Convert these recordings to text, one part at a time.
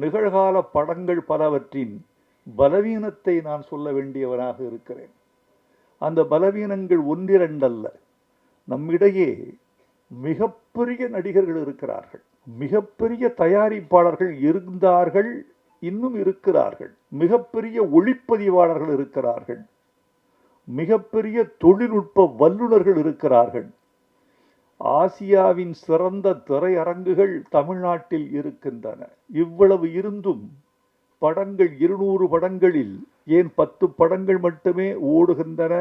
நிகழ்கால படங்கள் பலவற்றின் பலவீனத்தை நான் சொல்ல வேண்டியவனாக இருக்கிறேன். அந்த பலவீனங்கள் ஒன்றிரண்டல்ல. நம்மிடையே மிகப்பெரிய நடிகர்கள் இருக்கிறார்கள், மிகப்பெரிய தயாரிப்பாளர்கள் இருந்தார்கள், இன்னும் இருக்கிறார்கள், மிகப்பெரிய ஒளிப்பதிவாளர்கள் இருக்கிறார்கள், மிகப்பெரிய தொழில்நுட்ப வல்லுநர்கள் இருக்கிறார்கள். ஆசியாவின் சிறந்த திரையரங்குகள் தமிழ்நாட்டில் இருக்கின்றன. இவ்வளவு இருந்தும் படங்கள் 200 படங்களில் ஏன் 10 படங்கள் மட்டுமே ஓடுகின்றன?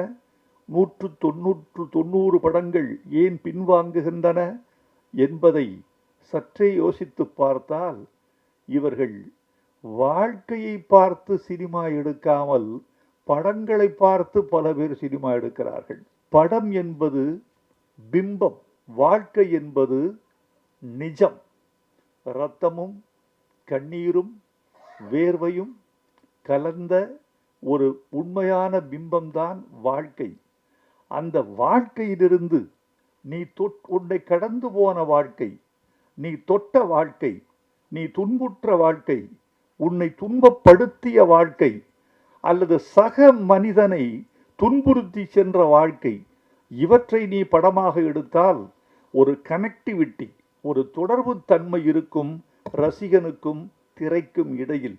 190 படங்கள் ஏன் பின்வாங்குகின்றன என்பதை சற்றே யோசித்து பார்த்தால், இவர்கள் வாழ்க்கையை பார்த்து சினிமா எடுக்காமல் படங்களை பார்த்து பல பேர் சினிமா எடுக்கிறார்கள். படம் என்பது பிம்பம், வாழ்க்கை என்பது நிஜம். இரத்தமும் கண்ணீரும் வேர்வையும் கலந்த ஒரு உண்மையான பிம்பம்தான் வாழ்க்கை. அந்த வாழ்க்கையிலிருந்து நீ உன்னை கடந்து போன வாழ்க்கை, நீ தொட்ட வாழ்க்கை, நீ துன்புற்ற வாழ்க்கை, உன்னை துன்பப்படுத்திய வாழ்க்கை, அல்லது சக மனிதனை துன்புறுத்தி சென்ற வாழ்க்கை, இவற்றை நீ படமாக எடுத்தால் ஒரு கனெக்டிவிட்டி, ஒரு தொடர்பு தன்மை இருக்கும் ரசிகனுக்கும் திரைக்கும் இடையில்.